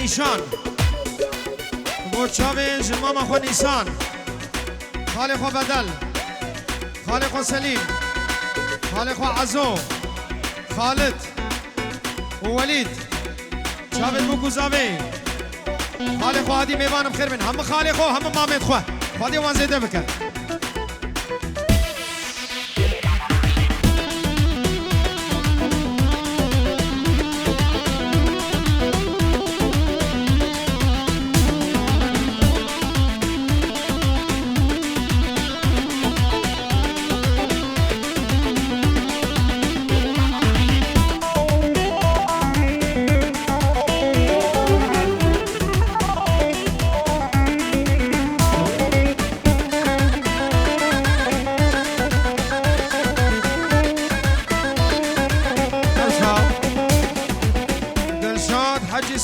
نیشان بو چاوی جماما خو نیسان خالق خو بدل خالق خو سلیم خالق خو عزو خالد وولید چاوی بو گوزاوی خالق خو هادی میوان بخیر من هم خالق خو هم مامد خو فادی وان زیده بکن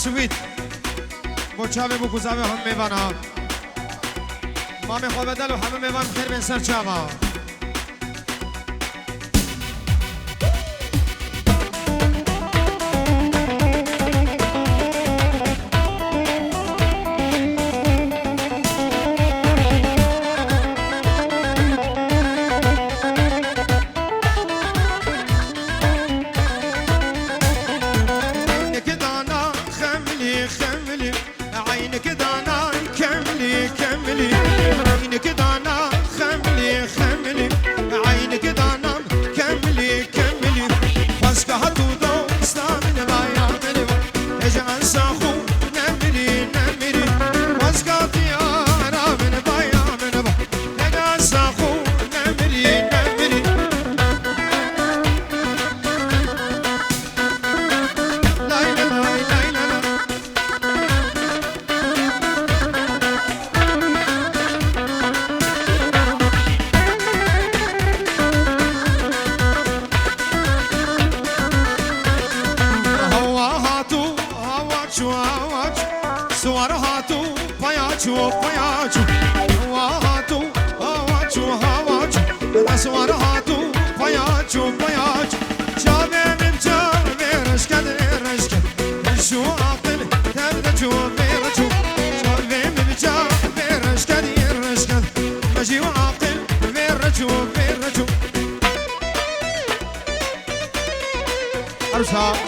سویت با چاوه بو گذابه هم میوانا مام خواه بدل و همه میوان خیر بین سر چاوا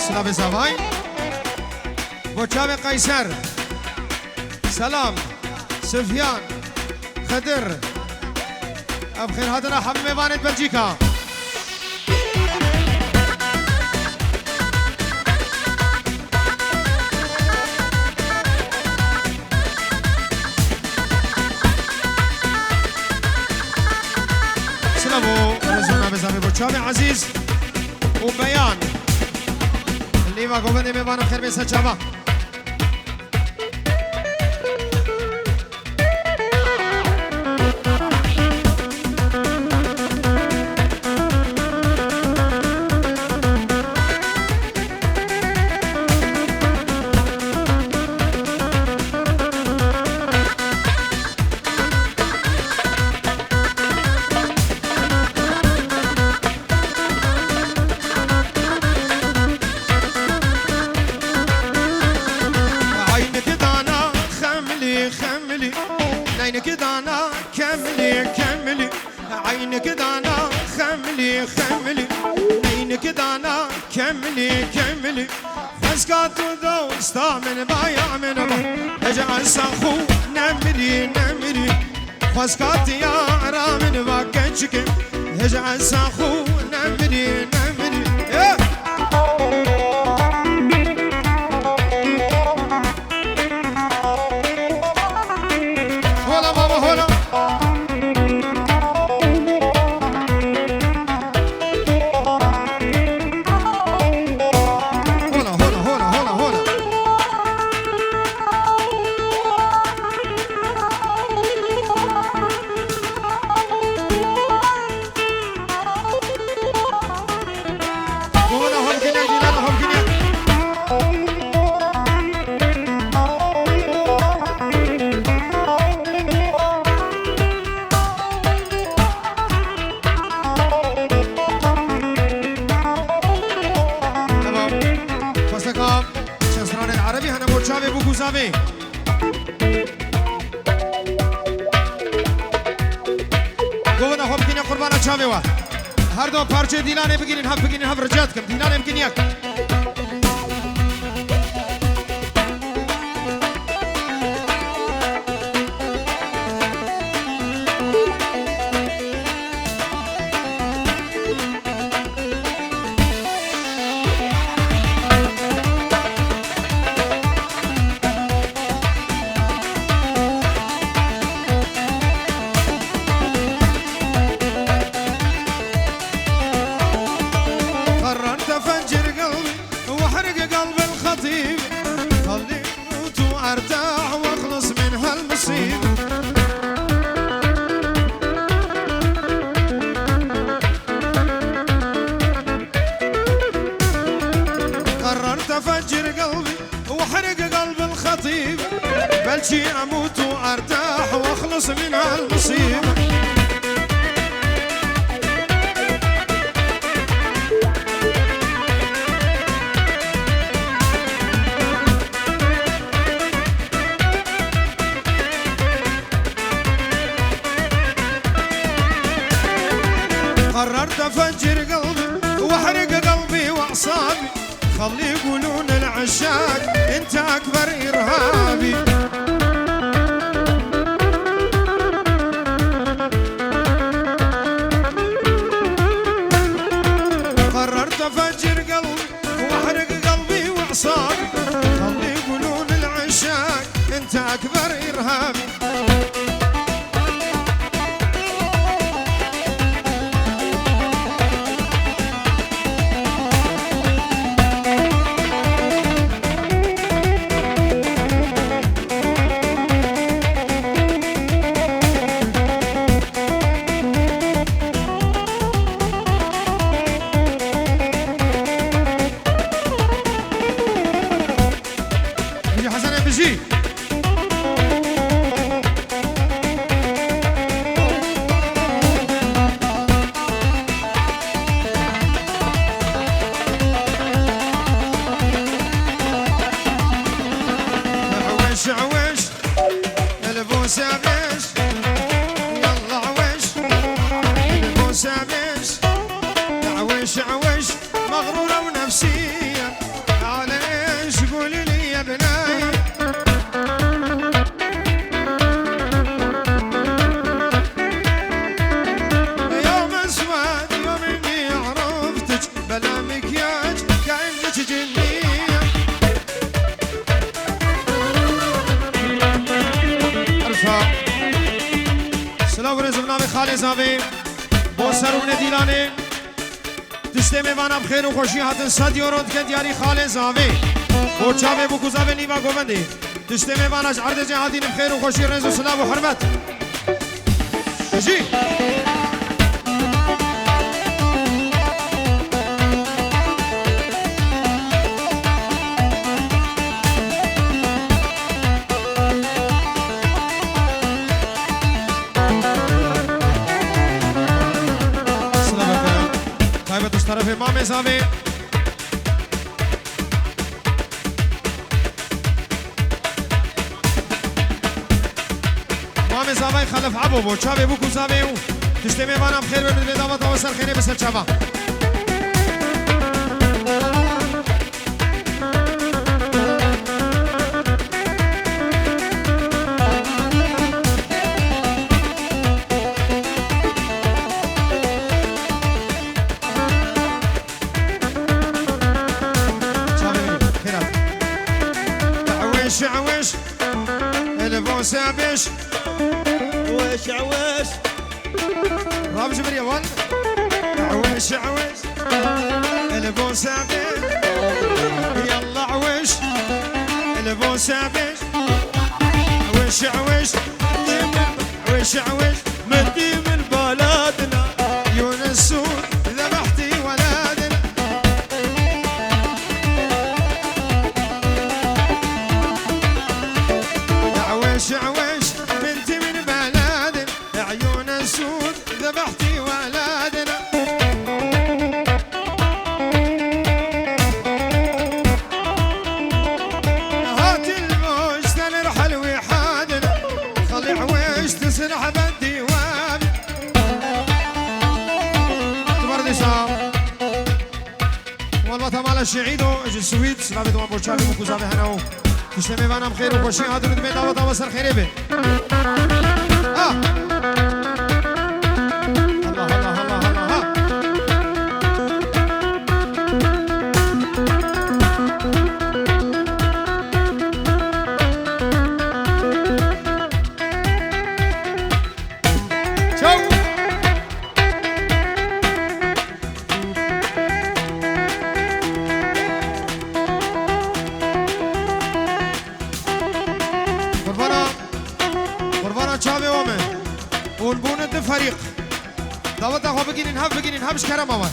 سلام زوای بوچاوی قیصر سلام سفیان خدر بخیر هاتنا همه میوانت بلژیکا سلامو رزونا بزاوی بوچاوی عزیز و بیان لیوا گوبنده میوانم خیر بیسا چاوا من بايع من با اجعل سخو نمري فاسكات يا عرا من باكنشك اجعل سخو نمري هولا بابا هولا چاوی بو گوزاوی گونا خوب کنی قربان چاوی و هر دو پارچه دیلانه بگیرین هم بگیرین هم رجعت کن دیلانه امکن یک بلشي أموت وأرتاح وأخلص من هالمصيبة قررت أفجر قلبي وأحرق قلبي وأعصابي خلي يقولون العشاق أنت أكبر إرهابي أفجر قلبي وأحرق قلبي وأعصابي خلي يقولون العشاق أنت أكبر إرهابي عوش البوسة بيش يلا عوش البوسة بيش عوش عوش مغرورة ونفسية على ايش قولي لي يا بناي يوم اسود يوم اني عرفتك بلا مكياج كأنك جنية سلام رزم نام خاله زاوی با سرون دیلانه تشته میوانم خیر و خوشی هاتن صد یورود که دیاری خاله زاوی با چاوه بو کوزاوه نیوا گوبندی تشته میوانش عرض جهادین خیر و خوشی رز و سلام و حرمت جی طرف امام زاوی امام زاوی خلف عبو بو چاوی بو کو زاوی تشته میوانم خیر به دعوت و سر خیره بسر چاوا عوش البوسة بيش وش عوش راب جبر يا ول عوش عوش البوسة بيش يلا عوش البوسة بيش عوش عوش عوش عوش مهدي من بلدنا يونس ذبحتي ولادنا عوش عوش بنتي من بلادنا عيون السود ذبحتي ولادنا هات باشی عیدو اجی سویت سلابی دوام برچاوی مکوزاوی هنو تشتمی بانم خیر و خوشی هاتون دمی دعوت آوا سر خیره به الله الله الله الله ها ونبون فريق دعوت أخو بقين هبش كرم أول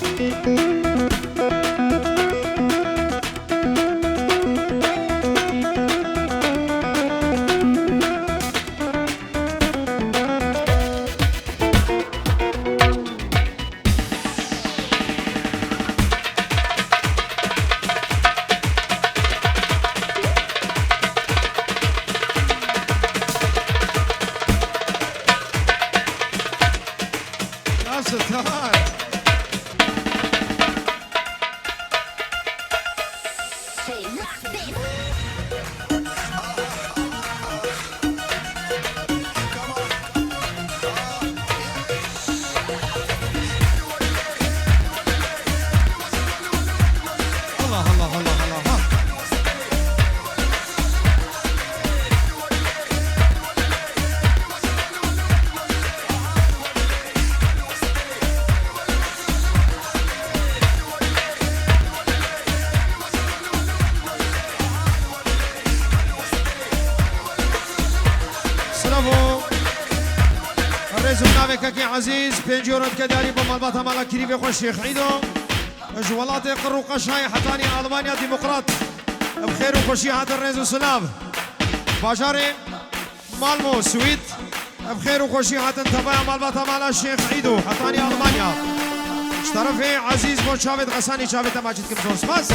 عزيز بنجورد كداري بمالبات مالا كريبي خوش شيخ عيدو جوالات قرو قشاي حتاني ألمانيا ديمقراط بخير وخوشي هذا الرئيس وسلام باجاري مالمو سويت بخير وخوشي هذا انتباه مالبات مالا الشيخ عيدو حتاني ألمانيا اشترفي عزيز بو شافت غساني شافت ماجد كم سباس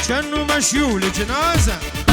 كأنه مشيول جنازة